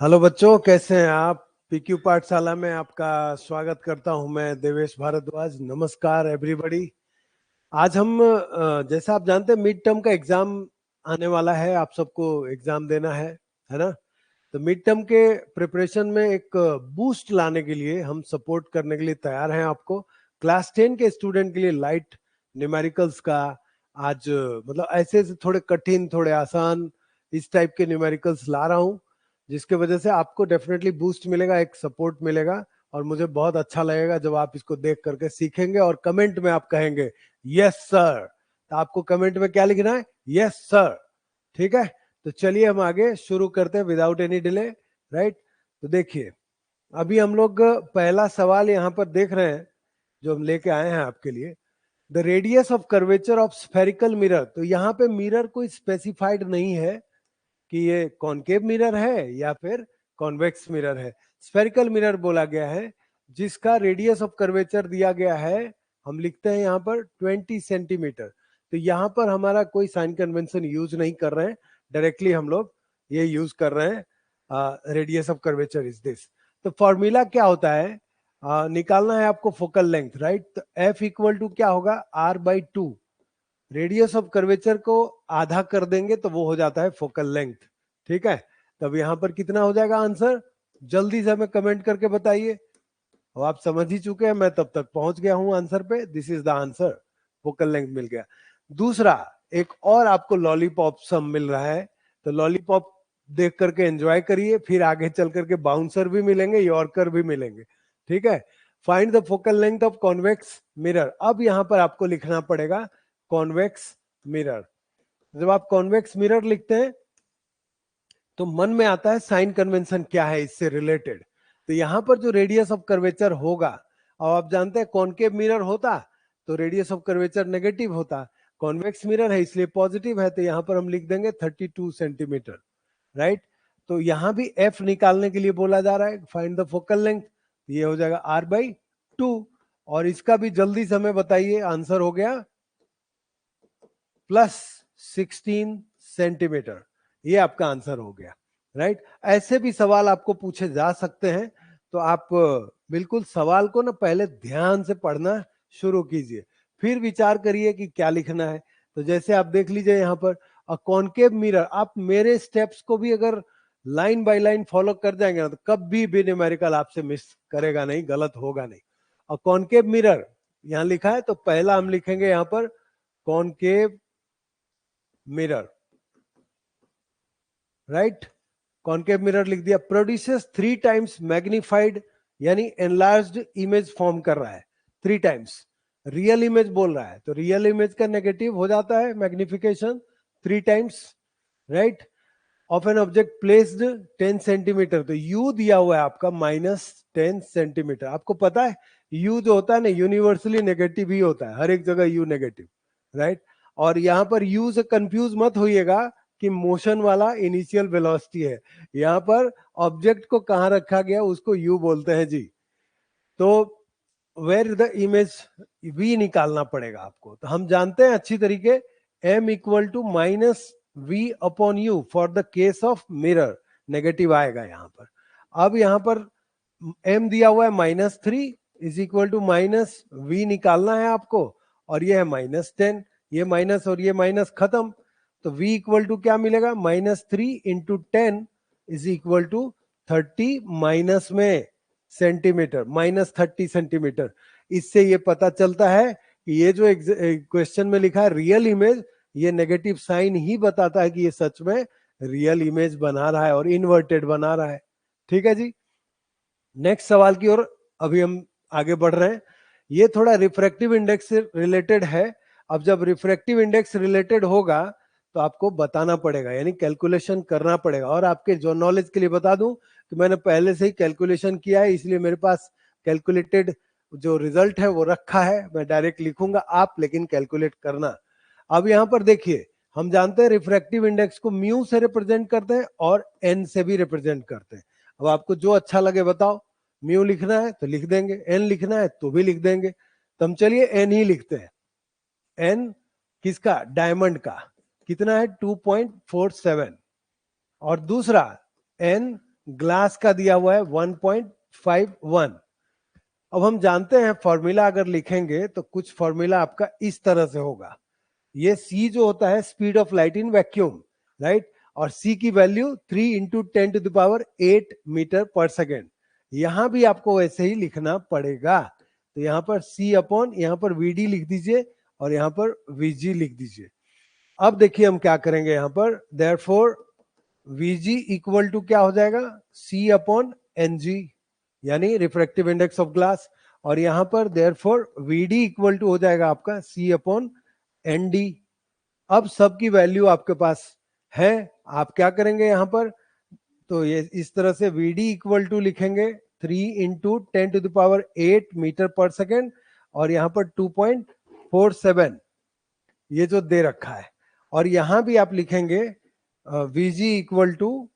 Hello बच्चों, कैसे हैं आप। पीक्यू पाठशाला में आपका स्वागत करता हूं। मैं देवेश भारद्वाज। नमस्कार एवरीबॉडी। आज हम जैसा आप जानते हैं मिड टर्म का एग्जाम आने वाला है। आप सबको एग्जाम देना है ना। तो मिड टर्म के प्रिपरेशन में एक बूस्ट लाने के लिए हम सपोर्ट करने के लिए तैयार हैं आपको। क्लास 10 के स्टूडेंट के लिए लाइट न्यूमेरिकल्स का आज मतलब ऐसे थोड़े कठिन थोड़े आसान इस टाइप के न्यूमेरिकल्स ला रहा हूं, जिसके वजह से आपको डेफिनेटली बूस्ट मिलेगा, एक सपोर्ट मिलेगा। और मुझे बहुत अच्छा लगेगा जब आप इसको देख करके सीखेंगे और कमेंट में आप कहेंगे यस सर। तो आपको कमेंट में क्या लिखना है? Yes sir. ठीक है, तो चलिए हम आगे शुरू करते हैं विदाउट एनी डिले। राइट, तो देखिए अभी हम लोग पहला सवाल यहाँ पर देख रहे हैं जो हम लेके आए हैं आपके लिए। The radius of curvature of spherical mirror. तो यहाँ पे मिरर कोई स्पेसिफाइड नहीं है कि ये कॉनकेव मिरर है या फिर कॉन्वेक्स मिरर है। स्फेरिकल मिरर बोला गया है जिसका रेडियस ऑफ कर्वेचर दिया गया है। हम लिखते हैं यहाँ पर 20 सेंटीमीटर। तो यहाँ पर हमारा कोई साइन कन्वेंशन यूज नहीं कर रहे हैं, डायरेक्टली हम लोग ये यूज कर रहे हैं radius of curvature is this. तो फॉर्मूला क्या होता है? निकालना है आपको फोकल लेंथ। राइट, तो एफ इक्वल टू क्या होगा? r/2। रेडियस ऑफ कर्वेचर को आधा कर देंगे तो वो हो जाता है फोकल लेंथ। ठीक है, तब यहां पर कितना हो जाएगा आंसर? जल्दी से हमें कमेंट करके बताइए। और आप समझ ही चुके हैं, मैं तब तक पहुंच गया हूं आंसर पे। This is the answer, focal length मिल गया। दूसरा, एक और आपको लॉलीपॉप सम मिल रहा है, तो लॉलीपॉप देख करके एंजॉय करिए, फिर आगे चल करके बाउंसर भी मिलेंगे, यॉर्कर भी मिलेंगे। ठीक है, find the focal length of convex mirror. अब यहां पर आपको लिखना पड़ेगा कॉन्वेक्स मिरर। जब आप कॉन्वेक्स मिरर लिखते हैं तो मन में आता है साइन कन्वेंशन क्या है इससे रिलेटेड। तो यहां पर जो रेडियस ऑफ कर्वेचर होगा, और आप जानते हैं कॉनकेव मिरर होता तो रेडियस ऑफ कर्वेचर नेगेटिव होता, कॉन्वेक्स मिरर है इसलिए पॉजिटिव है, तो यहां पर हम लिख देंगे 32 सेंटीमीटर। राइट, तो यहां भी एफ निकालने के लिए बोला जा रहा है, फाइंड द फोकल लेंथ। ये हो जाएगा r/2। और इसका भी जल्दी से हमें बताइए, आंसर हो गया +16 सेंटीमीटर। ये आपका आंसर हो गया। राइट, ऐसे भी सवाल आपको पूछे जा सकते हैं, तो आप बिल्कुल सवाल को ना पहले ध्यान से पढ़ना शुरू कीजिए, फिर विचार करिए कि क्या लिखना है। तो जैसे आप देख लीजिए यहाँ पर कॉनकेव मिरर, आप मेरे स्टेप्स को भी अगर लाइन बाय लाइन फॉलो कर जाएंगे ना तो कभी भी न्यूमेरिकल आपसे मिस करेगा नहीं, गलत होगा नहीं। और कॉनकेव मिरर यहाँ लिखा है, तो पहला हम लिखेंगे यहाँ पर concave mirror. Right, concave mirror लिख दिया। प्रोड्यूसेस 3 टाइम्स मैग्निफाइड, यानी एनलार्ज्ड इमेज फॉर्म कर रहा है 3 टाइम्स। रियल इमेज बोल रहा है तो रियल इमेज का नेगेटिव हो जाता है magnification 3 times. Right, of an object placed 10 centimetre. तो यू दिया हुआ है आपका -10 सेंटीमीटर। आपको पता है यू जो होता है ना यूनिवर्सली नेगेटिव ही होता है, हर एक जगह यू नेगेटिव। राइट, और यहां पर यू से कंफ्यूज मत होइएगा कि मोशन वाला इनिशियल वेलोसिटी है। यहां पर ऑब्जेक्ट को कहां रखा गया उसको यू बोलते हैं जी। तो वेर द इमेज वी निकालना पड़ेगा आपको। तो हम जानते हैं अच्छी तरीके, m equal to -v/u for the case of mirror, negative आएगा यहां पर। अब यहां पर m दिया हुआ है -3 इज इक्वल टू -v निकालना है आपको, और ये है -10। ये माइनस और ये माइनस खत्म, तो v इक्वल टू क्या मिलेगा? -3 into 10 is equal to 30 minus में सेंटीमीटर, -30 सेंटीमीटर। इससे ये पता चलता है कि ये जो क्वेश्चन में लिखा है रियल इमेज, ये नेगेटिव साइन ही बताता है कि ये सच में रियल इमेज बना रहा है और इन्वर्टेड बना रहा है। ठीक है जी, नेक्स्ट सवाल की ओर अभी हम आगे बढ़ रहे हैं। ये थोड़ा रिफ्रैक्टिव इंडेक्स से रिलेटेड है। अब जब रिफ्रैक्टिव इंडेक्स रिलेटेड होगा तो आपको बताना पड़ेगा, यानी कैलकुलेशन करना पड़ेगा। और आपके जो नॉलेज के लिए बता दूं कि मैंने पहले से ही कैलकुलेशन किया है, इसलिए मेरे पास कैलकुलेटेड जो रिजल्ट है वो रखा है। मैं डायरेक्ट लिखूंगा, आप लेकिन कैलकुलेट करना। अब यहां पर देखिए, हम जानते हैं रिफ्रैक्टिव इंडेक्स को म्यू से रिप्रेजेंट करते हैं और एन से भी रिप्रेजेंट करते हैं। अब आपको जो अच्छा लगे बताओ, म्यू लिखना है तो लिख देंगे, एन लिखना है तो भी लिख देंगे। तो हम चलिए एन ही लिखते हैं। एन किसका? डायमंड का। कितना है? 2.47। और दूसरा एन ग्लास का दिया हुआ है 1.51। अब हम जानते हैं फॉर्मूला अगर लिखेंगे तो कुछ फॉर्मूला आपका इस तरह से होगा। ये c जो होता है speed of light in vacuum, right, और c की वैल्यू 3 इंटू 10⁸ मीटर पर सेकेंड। यहां भी आपको वैसे ही लिखना पड़ेगा। तो यहाँ पर c अपॉन, यहाँ पर vd लिख दीजिए और यहाँ पर vg लिख दीजिए। अब देखिए हम क्या करेंगे यहाँ पर, देयरफॉर vg इक्वल टू क्या हो जाएगा, c अपॉन ng, यानी रिफ्रैक्टिव इंडेक्स ऑफ ग्लास। और यहाँ पर देयरफॉर vd इक्वल टू हो जाएगा आपका c अपॉन nd। अब सबकी वैल्यू आपके पास है, आप क्या करेंगे यहाँ पर, तो ये इस तरह से vd इक्वल टू लिखेंगे 3 इंटू 10⁸ मीटर पर सेकेंड और यहाँ पर 2.47 ये जो दे रखा है। और यहां भी आप लिखेंगे vg equal to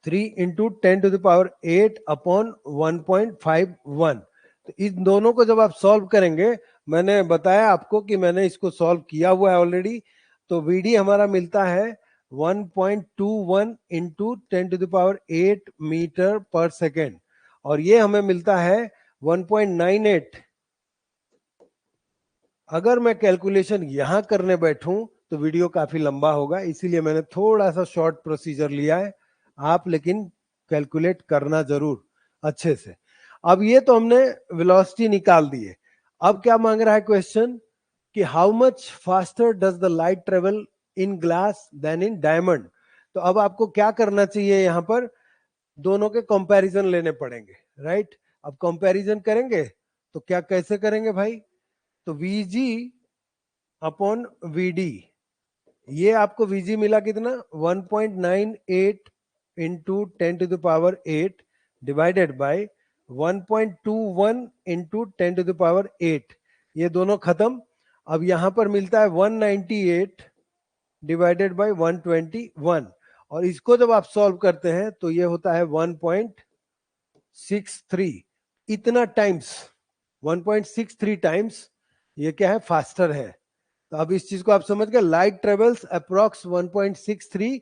3 into 10⁸ upon 1.51। तो इन दोनों को जब आप सॉल्व करेंगे, मैंने बताया आपको कि मैंने इसको सॉल्व किया हुआ है ऑलरेडी, तो vd हमारा मिलता है 1.21 इंटू 10⁸ मीटर पर सेकेंड और ये हमें मिलता है 1.98। अगर मैं कैलकुलेशन यहां करने बैठूं तो वीडियो काफी लंबा होगा, इसीलिए मैंने थोड़ा सा शॉर्ट प्रोसीजर लिया है। आप लेकिन कैलकुलेट करना जरूर अच्छे से। अब ये तो हमने वेलोसिटी निकाल दी है। अब क्या मांग रहा है क्वेश्चन कि how much faster does the light travel in glass than in diamond. तो अब आपको क्या करना चाहिए, यहाँ पर दोनों के कंपैरिजन लेने पड़ेंगे, राइट। अब कंपैरिजन करेंगे तो क्या कैसे करेंगे भाई, तो Vg अपॉन Vd, ये आपको Vg मिला कितना 1.98 इंटू 10⁸ डिवाइडेड बाय 1.21 इंटू 10⁸, ये दोनों खत्म। अब यहां पर मिलता है 198 डिवाइडेड बाय 121 और इसको जब आप सॉल्व करते हैं तो ये होता है 1.63। इतना टाइम्स, 1.63 टाइम्स ये क्या है, फास्टर है। तो अब इस चीज को आप समझ गए, light travels approx 1.63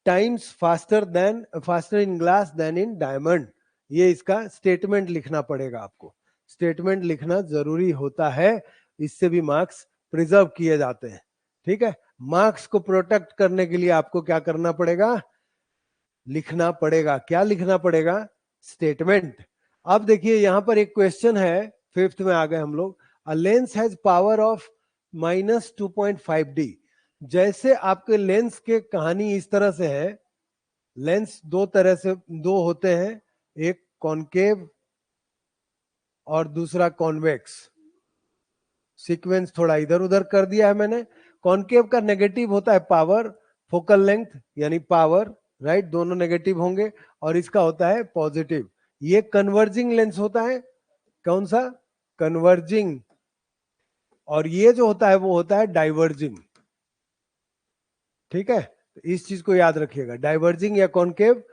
times faster in glass than in diamond. ये इसका स्टेटमेंट लिखना पड़ेगा आपको, स्टेटमेंट लिखना जरूरी होता है, इससे भी मार्क्स प्रिजर्व किए जाते हैं। ठीक है, मार्क्स को प्रोटेक्ट करने के लिए आपको क्या करना पड़ेगा, लिखना पड़ेगा। क्या लिखना पड़ेगा, स्टेटमेंट। अब देखिए यहां पर एक क्वेश्चन है, 5th में आ गए हम लोग। A lens has power of -2.5D। जैसे आपके लेंस के कहानी इस तरह से है, लेंस दो तरह से दो होते हैं, एक कॉनकेव और दूसरा कॉन्वेक्स। सीक्वेंस थोड़ा इधर उधर कर दिया है मैंने। कॉनकेव का नेगेटिव होता है पावर, फोकल लेंथ यानी पावर, राइट, दोनों नेगेटिव होंगे, और इसका होता है पॉजिटिव। ये कन्वर्जिंग लेंस होता है, कौन सा, कन्वर्जिंग, और ये जो होता है वो होता है डाइवर्जिंग। ठीक है, तो इस चीज को याद रखिएगा, डाइवर्जिंग या कॉनकेव,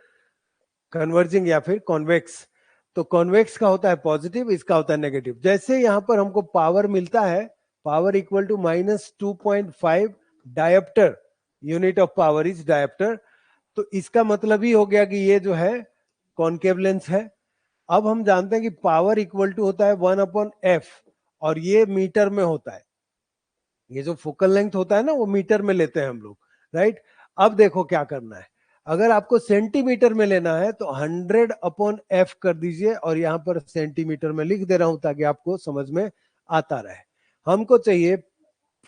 कन्वर्जिंग या फिर कॉन्वेक्स। तो कॉन्वेक्स का होता है पॉजिटिव, इसका होता है नेगेटिव। जैसे यहां पर हमको पावर मिलता है, power equal to -2.5 dioptre, unit of power is dioptre, तो इसका मतलब ही हो गया कि ये जो है कॉनकेव लेंस है। अब हम जानते हैं कि पावर इक्वल टू होता है 1/f और ये मीटर में होता है। ये जो फोकल लेंथ होता है ना वो मीटर में लेते हैं हम लोग, राइट। अब देखो क्या करना है, अगर आपको सेंटीमीटर में लेना है तो 100/f कर दीजिए और यहां पर सेंटीमीटर में लिख दे रहा हूं ताकि आपको समझ में आता रहे। हमको चाहिए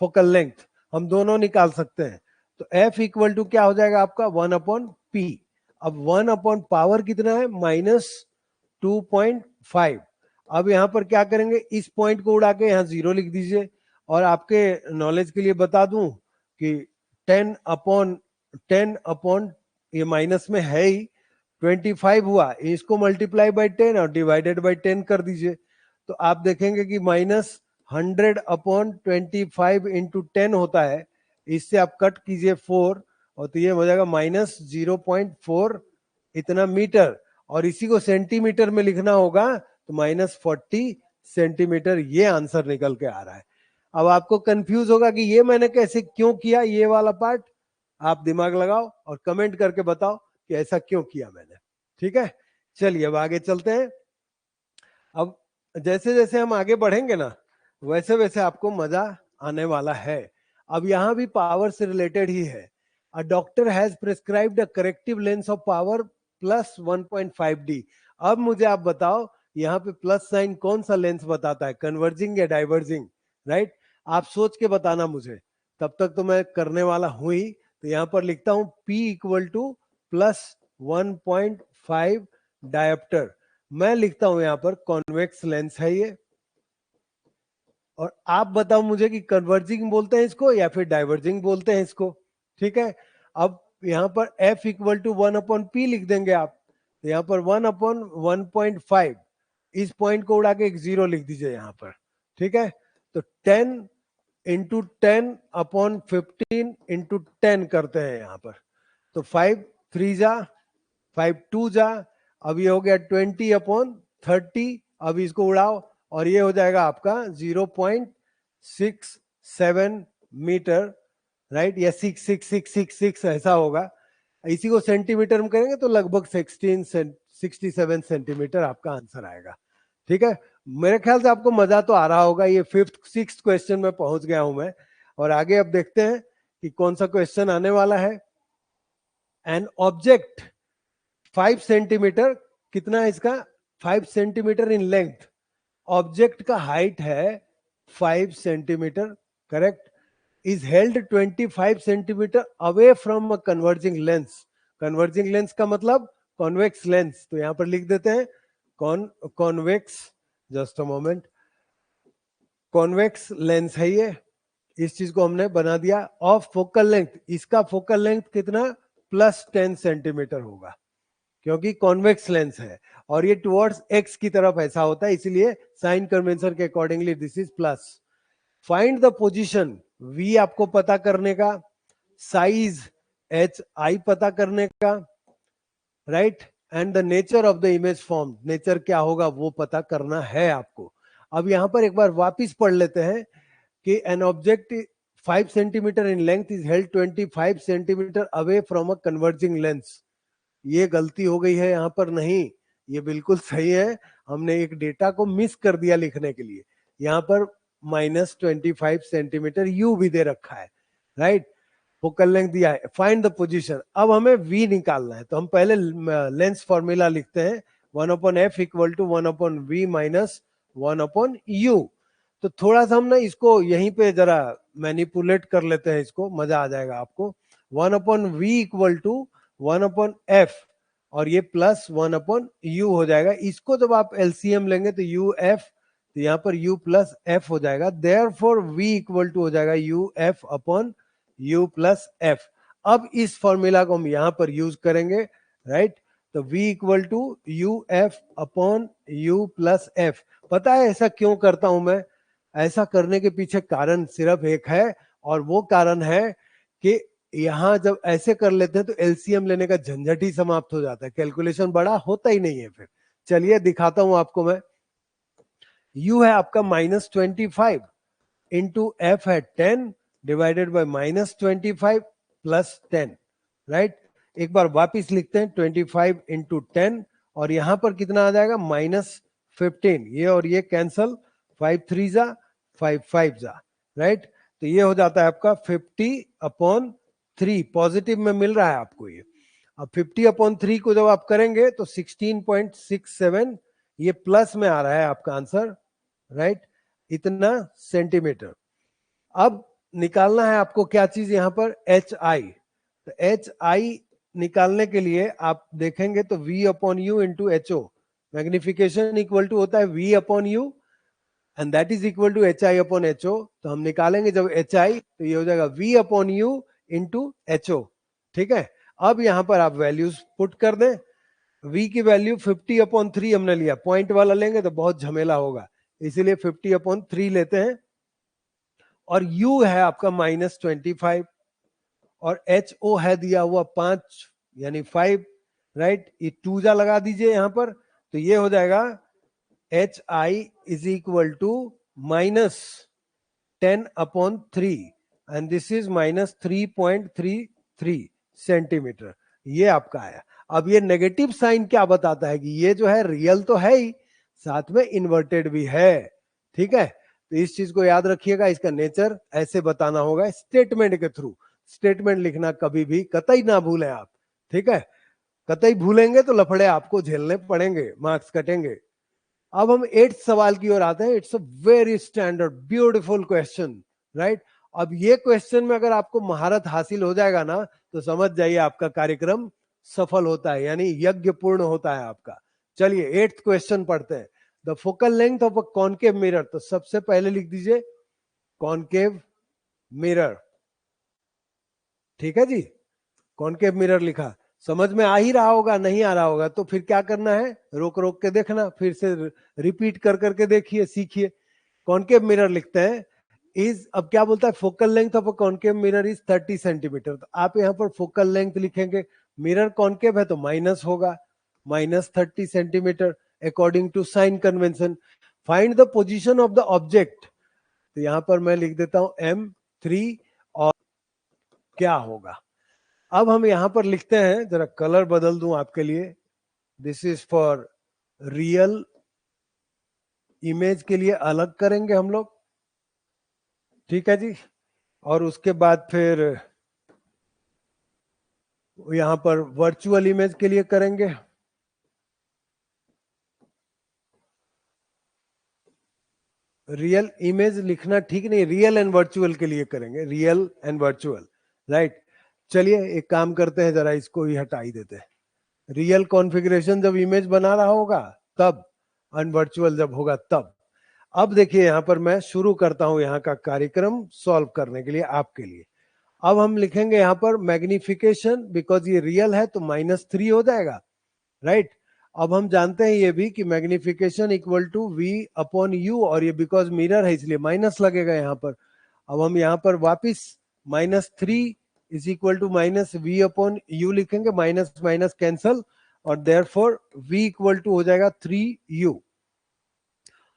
फोकल लेंथ, हम दोनों निकाल सकते हैं। तो f इक्वल टू क्या हो जाएगा आपका 1/p। अब 1 पावर कितना है, -2.5। अब यहां पर क्या करेंगे, इस पॉइंट को उड़ा के यहां 0 लिख दीजिए। और आपके नॉलेज के लिए बता दूं कि 10 अपॉन ये माइनस में है ही, 25 हुआ, इसको मल्टीप्लाई बाय 10 और डिवाइडेड बाय 10 कर दीजिए। तो आप देखेंगे कि -100/25 इंटू 10 होता है, इससे आप कट कीजिए 4 और तो ये हो जाएगा -0.4 इतना मीटर, और इसी को सेंटीमीटर में लिखना होगा तो -40 सेंटीमीटर। ये आंसर निकल के आ रहा है। अब आपको कंफ्यूज होगा कि ये मैंने कैसे क्यों किया, ये वाला पार्ट आप दिमाग लगाओ और कमेंट करके बताओ कि ऐसा क्यों किया मैंने। ठीक है, चलिए अब आगे चलते हैं। अब जैसे जैसे हम आगे बढ़ेंगे ना, वैसे वैसे आपको मजा आने वाला है। अब यहाँ भी पावर से रिलेटेड ही है। A doctor has prescribed a corrective lens of power plus 1.5D। अब मुझे आप बताओ, यहाँ पे प्लस साइन कौन सा लेंस बताता है, कन्वर्जिंग या डाइवर्जिंग? राइट, आप सोच के बताना मुझे, तब तक तो मैं करने वाला हूं ही। तो यहाँ पर लिखता हूं P equal two plus 1.5 dioptre. मैं लिखता हूं यहाँ पर कॉन्वेक्स लेंस है ये, और आप बताओ मुझे कि कन्वर्जिंग बोलते हैं इसको या फिर डाइवर्जिंग बोलते हैं इसको। ठीक है, अब यहाँ पर F इक्वल टू 1/P लिख देंगे आप। तो यहाँ पर 1/1.5, इस पॉइंट को उड़ा के एक जीरो लिख दीजिए यहाँ पर। ठीक है, तो 10 इंटू 10/15 इंटू 10 करते हैं यहाँ पर। तो 5 3 जा, 5 2 जा, अब ये हो गया 20/30। अब इसको उड़ाओ और ये हो जाएगा आपका 0.67 मीटर, राइट, या 66666 ऐसा होगा। इसी को सेंटीमीटर में करेंगे तो लगभग 67 सेंटीमीटर आपका आंसर आएगा। ठीक है, मेरे ख्याल से आपको मजा तो आ रहा होगा। ये 5th 6th क्वेश्चन में पहुंच गया हूं मैं, और आगे अब देखते हैं कि कौन सा क्वेश्चन आने वाला है। एन ऑब्जेक्ट 5 सेंटीमीटर, कितना है इसका, 5 सेंटीमीटर इन लेंथ। ऑब्जेक्ट का हाइट है 5 centimetre, correct, is held 25 centimetre away from a converging lens. Converging lens का मतलब कॉन्वेक्स लेंस, तो यहां पर लिख देते हैं convex, just a moment, convex lens है ये। इस चीज को हमने बना दिया। ऑफ फोकल लेंथ, इसका फोकल लेंथ कितना, प्लस 10 सेंटीमीटर होगा, क्योंकि कॉन्वेक्स लेंस है और ये टुवर्ड्स एक्स की तरफ ऐसा होता है, इसलिए साइन कन्वेंशन के accordingly this is plus. Find the position, V आपको पता करने का, साइज HI पता करने का, right, and the nature of the image form, nature क्या होगा वो पता करना है आपको। अब यहां पर एक बार वापिस पढ़ लेते हैं कि an object 5 centimetre in length is held 25 centimetre away from a converging lens. ये गलती हो गई है यहाँ पर, नहीं, ये बिल्कुल सही है। हमने एक डेटा को मिस कर दिया लिखने के लिए, यहाँ पर -25 सेंटीमीटर यू भी दे रखा है, राइट, फोकल लेंथ दिया है। फाइंड द पोजीशन, अब हमें V निकालना है, तो हम पहले लेंस फॉर्मूला लिखते हैं, 1/f equal to 1/v minus 1/u। तो थोड़ा सा हम ना इसको यहीं पे जरा मैनिपुलेट कर लेते हैं, इसको मजा आ जाएगा आपको। 1/v इक्वल टू 1/f, और ये प्लस 1/u हो जाएगा। इसको जब आप एलसीएम लेंगे तो uf, तो यहाँ पर u प्लस f हो जाएगा, देयरफॉर v इक्वल टू हो जाएगा uf/u प्लस f। अब इस फॉर्मूला को हम यहाँ पर यूज करेंगे, राइट, तो v equal to uf/u plus f। पता है ऐसा क्यों करता हूं मैं? ऐसा करने के पीछे कारण सिर्फ एक है, और वो कारण है कि यहां जब ऐसे कर लेते हैं तो एलसीएम लेने का झंझट ही समाप्त हो जाता है, कैलकुलेशन बड़ा होता ही नहीं है फिर। चलिए दिखाता हूं आपको मैं। u है आपका -25 इंटू एफ है 10 डिवाइडेड बाय -25 प्लस 10, राइट। एक बार वापिस लिखते हैं, 25 इंटू 10, और यहां पर कितना आ जाएगा, -15। ये और ये कैंसल, 5 3 जा, 5 5 जा, राइट। तो ये हो जाता है आपका 50/3, पॉजिटिव में मिल रहा है आपको ये। अब 50/3 को जब आप करेंगे तो 16.67, ये प्लस में आ रहा है आपका आंसर, राइट, इतना सेंटीमीटर। अब निकालना है आपको क्या चीज, यहां पर HI। तो HI निकालने के लिए आप देखेंगे तो V/U into HO, magnification equal to होता है V/U and that is equal to HI/HO। तो हम निकालेंगे जब HI, तो ये हो जाएगा V/U इंटू HO। ठीक है, अब यहां पर आप वैल्यूज पुट कर दें। V की वैल्यू 50/3 हमने लिया, पॉइंट वाला लेंगे तो बहुत झमेला होगा, इसीलिए 50/3 लेते हैं। और U है आपका -25, और HO है दिया हुआ 5 यानी 5, राइट, ये 2 जा लगा दीजिए यहां पर, तो ये हो जाएगा HI is equal to -10/3 and this is -3.33 centimetre, ये आपका आया। अब ये नेगेटिव साइन क्या बताता है कि ये जो है रियल तो है ही, साथ में इन्वर्टेड भी है। ठीक है, तो इस चीज को याद रखिएगा, इसका नेचर ऐसे बताना होगा स्टेटमेंट के थ्रू। स्टेटमेंट लिखना कभी भी कतई ना भूलें आप, ठीक है, कतई भूलेंगे तो लफड़े आपको झेलने पड़ेंगे, मार्क्स कटेंगे। अब हम 8th सवाल की ओर आते हैं। It's a very standard beautiful question, right. अब ये क्वेश्चन में अगर आपको महारत हासिल हो जाएगा ना, तो समझ जाइए आपका कार्यक्रम सफल होता है, यानी यज्ञ पूर्ण होता है आपका। चलिए 8th क्वेश्चन पढ़ते हैं। The focal length of a concave mirror, तो सबसे पहले लिख दीजिए कॉनकेव मिरर। ठीक है जी, कॉनकेव मिरर लिखा, समझ में आ ही रहा होगा, नहीं आ रहा होगा तो फिर क्या करना है, रोक रोक के देखना, फिर से रिपीट कर करके देखिए, सीखिए। कॉनकेव मिरर लिखते हैं इज, अब क्या बोलता है, focal length of a concave mirror is 30 centimetre. तो आप यहाँ पर फोकल लेंथ लिखेंगे, मिरर कॉनकेव है तो माइनस होगा, -30 centimetre according to sign convention. Find the position of the object, तो यहाँ पर मैं लिख देता हूं M3, और क्या होगा। अब हम यहां पर लिखते हैं, जरा कलर बदल दूं आपके लिए, this is for real image के लिए अलग करेंगे हम लोग, ठीक है जी। और उसके बाद फिर यहां पर वर्चुअल इमेज के लिए करेंगे, रियल इमेज लिखना ठीक नहीं, रियल एंड वर्चुअल के लिए करेंगे, रियल एंड वर्चुअल, राइट। चलिए एक काम करते हैं, जरा इसको ही हटा ही देते हैं। रियल कॉन्फ़िगरेशन जब इमेज बना रहा होगा तब, अनवर्चुअल जब होगा तब। अब देखिए यहां पर मैं शुरू करता हूं यहाँ का कार्यक्रम सॉल्व करने के लिए आपके लिए। अब हम लिखेंगे यहाँ पर मैग्निफिकेशन, बिकॉज ये रियल है तो -3 हो जाएगा, राइट। अब हम जानते हैं ये भी कि magnification equal to V upon U, और ये बिकॉज मिरर है इसलिए माइनस लगेगा यहाँ पर। अब हम यहाँ पर वापिस -3 is equal to -V upon U लिखेंगे, माइनस माइनस कैंसल, और देयरफॉर V इक्वल टू हो जाएगा 3U।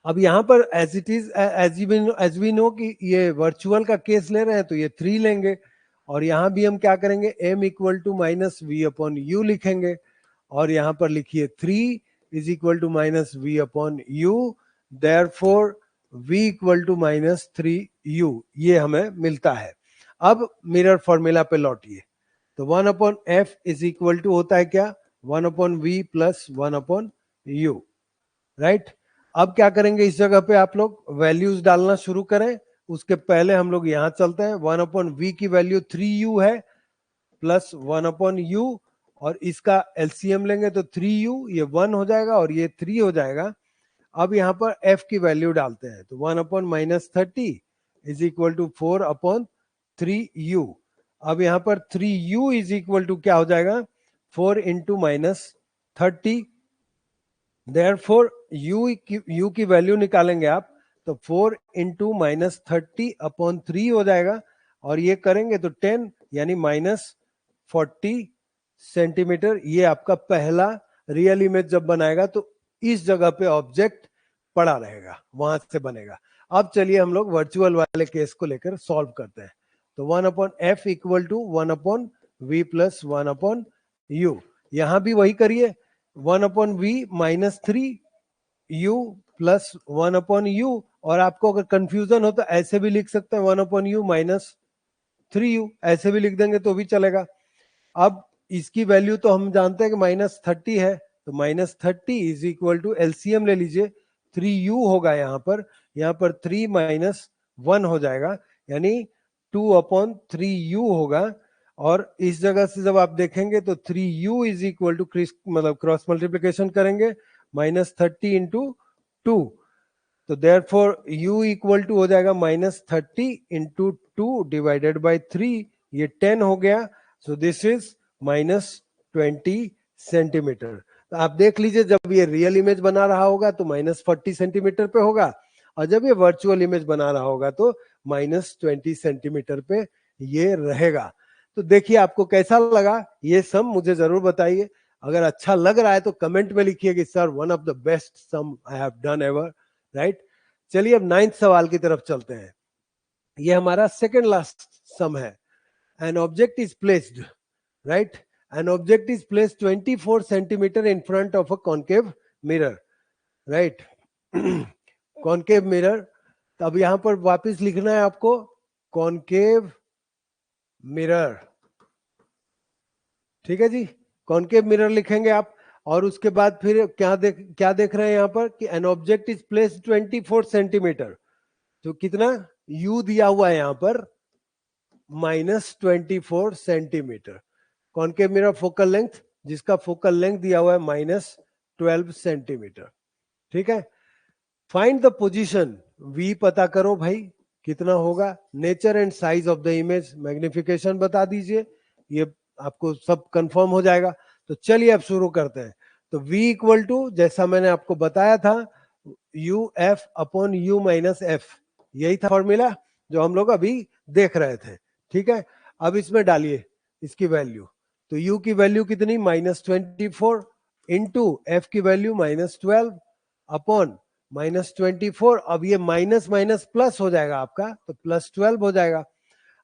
अब यहाँ पर as it is, as we know कि ये वर्चुअल का केस ले रहे हैं तो ये 3 लेंगे, और यहाँ भी हम क्या करेंगे, M equal to -V upon U लिखेंगे, और यहाँ पर लिखिए 3 is equal to -V upon U, therefore V equal to -3U, ये हमें मिलता है। अब मिरर फॉर्मूला पे लौटिए, तो 1 upon F is equal to होता है क्या, 1 upon V plus 1 upon U, right. अब क्या करेंगे, इस जगह पे आप लोग वैल्यूज डालना शुरू करें। उसके पहले हम लोग यहां चलते हैं, 1 अपॉन V की वैल्यू 3U है, प्लस 1 अपॉन U, और इसका एलसीएम लेंगे तो 3U, ये 1 हो जाएगा और ये 3 हो जाएगा। अब यहाँ पर F की वैल्यू डालते हैं, तो 1 upon -30 is equal to 4 upon 3U। अब यहाँ पर 3U इज इक्वल टू क्या हो जाएगा, 4 इंटू -30, देयरफॉर U की वैल्यू निकालेंगे आप, तो 4 इंटू -30 अपॉन 3 हो जाएगा, और ये करेंगे तो 10 यानी -40 सेंटीमीटर। ये आपका पहला रियल इमेज जब बनाएगा तो इस जगह पे ऑब्जेक्ट पड़ा रहेगा, वहां से बनेगा। अब चलिए हम लोग वर्चुअल वाले केस को लेकर सॉल्व करते हैं। तो 1 upon F equal to 1 upon V plus 1 upon U, यहां भी वही करिए, 1 upon V -3U plus 1 upon U, और आपको अगर कंफ्यूजन हो तो ऐसे भी लिख सकते हैं, 1 अपॉन U -3U, ऐसे भी लिख देंगे तो भी चलेगा। अब इसकी वैल्यू तो हम जानते हैं कि -30 है, तो -30 इज इक्वल टू एलसीएम ले लीजिए, 3U होगा यहाँ पर 3 -1 हो जाएगा, यानी 2 अपॉन 3U होगा। और इस जगह से जब आप देखेंगे तो 3U इज इक्वल टू मतलब क्रॉस मल्टीप्लीकेशन करेंगे, -30 इंटू 2, तो देयरफॉर U इक्वल टू हो जाएगा -30 इंटू 2 डिवाइडेड बाई 3, ये 10 हो गया, सो दिस इज -20 सेंटीमीटर। तो आप देख लीजिए, जब ये रियल इमेज बना रहा होगा तो -40 सेंटीमीटर पे होगा, और जब ये वर्चुअल इमेज बना रहा होगा तो -20 सेंटीमीटर पे ये रहेगा। तो देखिए आपको कैसा लगा ये सम, मुझे जरूर बताइए। अगर अच्छा लग रहा है तो कमेंट में लिखिए कि sir one of the best sum I have done ever, right. चलिए अब 9th सवाल की तरफ चलते हैं। ये हमारा सेकंड लास्ट सम है। An object is placed, right, an object is placed 24 centimeter in front of a concave mirror, right? Concave mirror, तो अब यहां पर वापस लिखना है आपको कॉनकेव मिरर, ठीक है जी, कॉनकेव मिरर लिखेंगे आप। और उसके बाद फिर क्या देख रहे हैं यहाँ पर कि an object is placed 24 centimetre, तो कितना u दिया हुआ है यहाँ पर -24 centimetre. Concave mirror focal length, जिसका फोकल लेंथ दिया हुआ है -12 सेंटीमीटर, ठीक है। फाइंड द पोजीशन, v पता करो भाई कितना होगा, nature and size of the image, magnification बता दीजिए, ये आपको सब कंफर्म हो जाएगा। तो चलिए अब शुरू करते हैं। तो v इक्वल टू, जैसा मैंने आपको बताया था, uf upon u minus F, यही था फॉर्मूला जो हम लोग अभी देख रहे थे, ठीक है। अब इसमें डालिए इसकी वैल्यू, तो u की वैल्यू कितनी -24 इंटू एफ की वैल्यू -12 अपॉन -24, अब ये माइनस माइनस प्लस हो जाएगा आपका, तो +12 हो जाएगा।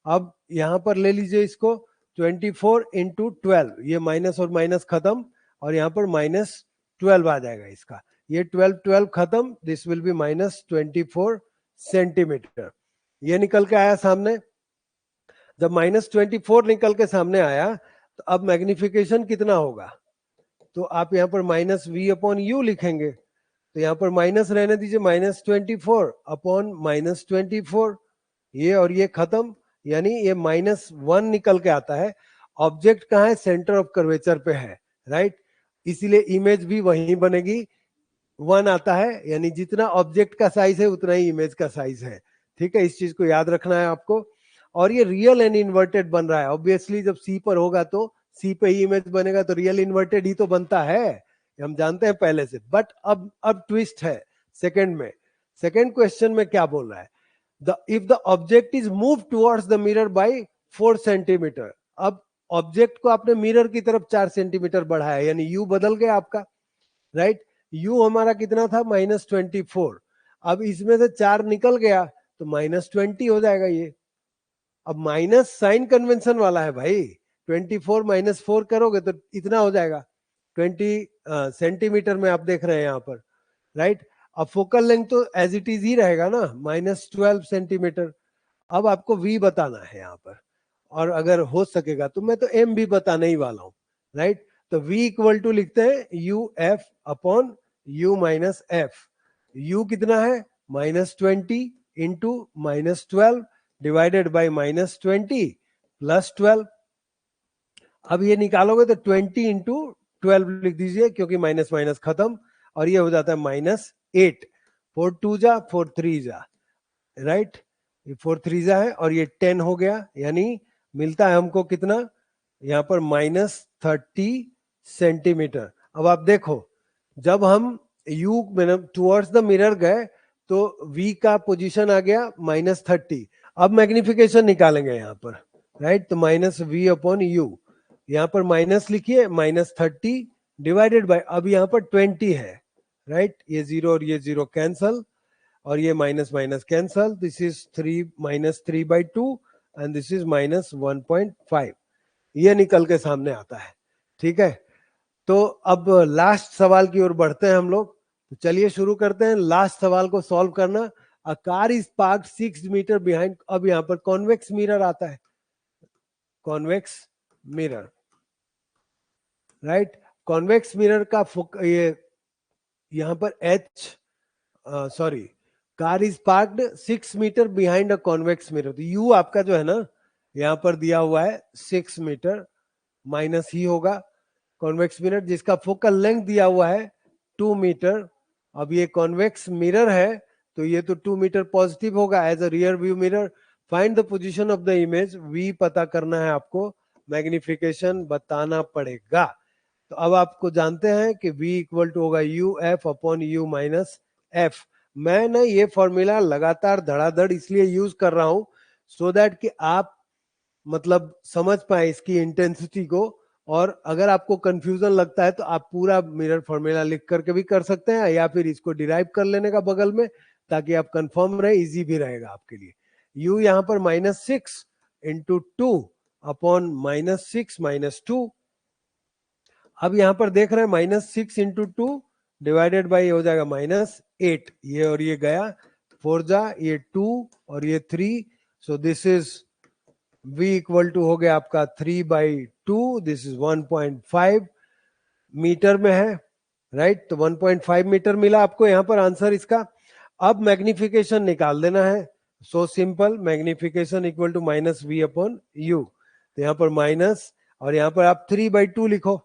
अब यहां पर ले लीजिए इसको 24 इंटू 12, ये माइनस और माइनस खत्म, और यहाँ पर -12 आ जाएगा इसका, ये 12 खत्म, दिस विल बी -24 सेंटीमीटर। ये निकल के आया सामने। जब -24 निकल के सामने आया तो अब मैग्निफिकेशन कितना होगा, तो आप यहाँ पर -v अपॉन u लिखेंगे, तो यहाँ पर माइनस रहने दीजिए, -24 अपॉन -24, ये और ये खत्म, यानी ये -1 निकल के आता है। ऑब्जेक्ट कहाँ है, सेंटर ऑफ कर्वेचर पे है, राइट, इसीलिए इमेज भी वहीं बनेगी, 1 आता है, यानी जितना ऑब्जेक्ट का साइज है उतना ही इमेज का साइज है, ठीक है। इस चीज को याद रखना है आपको। और ये रियल एंड इन्वर्टेड बन रहा है, ऑब्वियसली जब सी पर होगा तो सी पे ही इमेज बनेगा, तो रियल इन्वर्टेड ही तो बनता है, हम जानते हैं पहले से। बट अब ट्विस्ट है सेकंड में, सेकंड क्वेश्चन में क्या बोल रहा है, if the object is moved towards the mirror by 4 centimetre, अब ऑब्जेक्ट को आपने मिरर की तरफ 4 सेंटीमीटर बढ़ाया, यानी u बदल गया आपका, राइट। u हमारा कितना था -24, अब इसमें से 4 निकल गया तो -20 हो जाएगा ये। अब माइनस साइन कन्वेंशन वाला है भाई, 24 -4 करोगे तो इतना हो जाएगा, 20 सेंटीमीटर में आप देख रहे हैं यहाँ पर, राइट। अब फोकल लेंथ तो एज इट इज ही रहेगा ना, -12 सेंटीमीटर। अब आपको v बताना है यहाँ पर, और अगर हो सकेगा तो मैं तो m भी बताने ही वाला हूँ, राइट। तो v इक्वल टू लिखते हैं uf upon u minus F. u कितना है -20 इंटू -12 डिवाइडेड बाई -20 प्लस 12। अब ये निकालोगे तो 20 इंटू 12 लिख दीजिए, क्योंकि माइनस माइनस खत्म, और ये हो जाता है -8, 4 2 जा 4 3 जा, राइट, ये 4 3 जा है, और ये 10 हो गया, यानी मिलता है हमको कितना यहाँ पर -30 सेंटीमीटर। अब आप देखो, जब हम u टुवर्ड्स द मिरर गए तो v का पोजीशन आ गया -30। अब मैग्निफिकेशन निकालेंगे यहाँ पर, राइट, तो -v अपॉन u, यहाँ पर माइनस लिखिए, -30 डिवाइडेड बाय, अब यहाँ पर 20 है, राइट, ये 0 और ये 0 कैंसल, और ये minus minus cancel, this is 3 -3/2 and this is -1.5, ये निकल के सामने आता है, ठीक है। तो अब लास्ट सवाल की ओर बढ़ते हैं हम लोग, तो चलिए शुरू करते हैं लास्ट सवाल को सॉल्व करना। A car is parked 6 metre behind, अब यहाँ पर कॉन्वेक्स मिरर आता है, convex mirror, right. Convex mirror का ये यहाँ पर sorry, car is parked 6 metre behind a convex mirror, तो यू आपका जो है ना यहाँ पर दिया हुआ है 6 मीटर, माइनस ही होगा कॉन्वेक्स मिरर, जिसका फोकल लेंथ दिया हुआ है 2 मीटर। अब ये कॉन्वेक्स मिरर है तो ये तो 2 मीटर पॉजिटिव होगा as a rear view mirror. Find the position of the image, v पता करना है आपको, मैग्निफिकेशन बताना पड़ेगा। तो अब आपको जानते हैं कि v इक्वल टू होगा uf upon u minus F. मैं ना ये फॉर्मूला लगातार धड़ाधड़ इसलिए यूज कर रहा हूं सो दैट कि आप मतलब समझ पाए इसकी इंटेंसिटी को, और अगर आपको कंफ्यूजन लगता है तो आप पूरा मिरर फॉर्मूला लिख करके भी कर सकते हैं, या फिर इसको डिराइव कर लेने का बगल में, ताकि आप कंफर्म रहे, इजी भी रहेगा आपके लिए। u यहाँ पर -6 इंटू 2 अपॉन -6 -2, अब यहाँ पर देख रहे हैं -6 इंटू 2 डिवाइडेड बाई हो जाएगा -8, ये और ये गया, 4 जा ये 2 और ये 3, so this is v equal to हो गया आपका 3/2, दिस इज 1.5 मीटर में है, राइट। तो 1.5 मीटर मिला आपको यहाँ पर आंसर इसका। अब मैग्निफिकेशन निकाल देना है, so simple, magnification equal to -v/u, तो यहाँ पर माइनस और यहाँ पर आप 3/2 लिखो,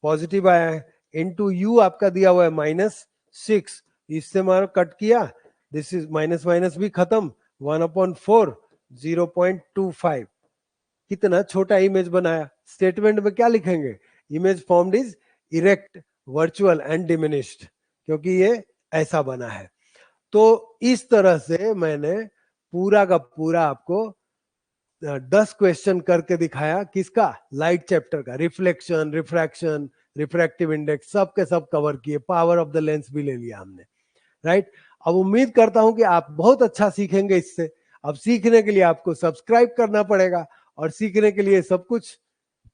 पॉजिटिव आया है, इनटू u आपका दिया हुआ है -6, इससे मारो कट किया, दिस इज माइनस माइनस भी खत्म, 1/4, 0.25, कितना छोटा इमेज बनाया। स्टेटमेंट में क्या लिखेंगे, image formed is erect, virtual and diminished, क्योंकि ये ऐसा बना है। तो इस तरह से मैंने पूरा का पूरा आपको 10 क्वेश्चन करके दिखाया, किसका, लाइट चैप्टर का, रिफ्लेक्शन, रिफ्रैक्शन, रिफ्रैक्टिव इंडेक्स, सब के सब कवर किए, पावर ऑफ द लेंस भी ले लिया हमने, राइट। अब उम्मीद करता हूं कि आप बहुत अच्छा सीखेंगे इससे। अब सीखने के लिए आपको सब्सक्राइब करना पड़ेगा और सीखने के लिए सब कुछ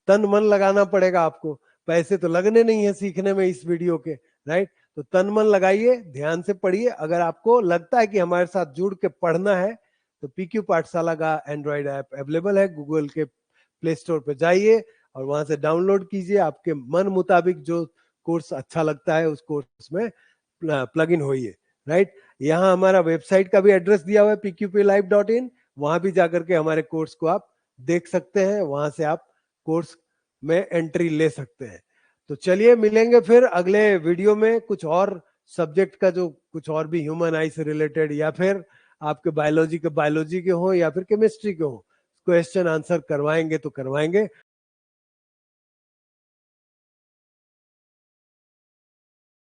तन मन लगाना पड़ेगा आपको, पैसे तो लगने नहीं है सीखने में इस वीडियो के, राइट। तो तन मन लगाइए, ध्यान से पढ़िए। अगर आपको लगता है कि हमारे साथ जुड़ के पढ़ना है तो पीक्यू पाठशाला का एंड्रॉइड ऐप अवेलेबल है, गूगल के प्ले स्टोर पे जाइए और वहां से डाउनलोड कीजिए। आपके मन मुताबिक जो कोर्स अच्छा लगता है उस कोर्स में प्लग इन होइए, राइट। यहाँ हमारा वेबसाइट का भी एड्रेस दिया हुआ है pqplive.in, वहां भी जाकर के हमारे कोर्स को आप देख सकते हैं, वहां से आप कोर्स में एंट्री ले सकते हैं। तो चलिए मिलेंगे फिर अगले वीडियो में कुछ और सब्जेक्ट का, जो कुछ और भी ह्यूमन आई से रिलेटेड, या फिर आपके बायोलॉजी के हो या फिर केमिस्ट्री के हो, क्वेश्चन आंसर करवाएंगे तो करवाएंगे।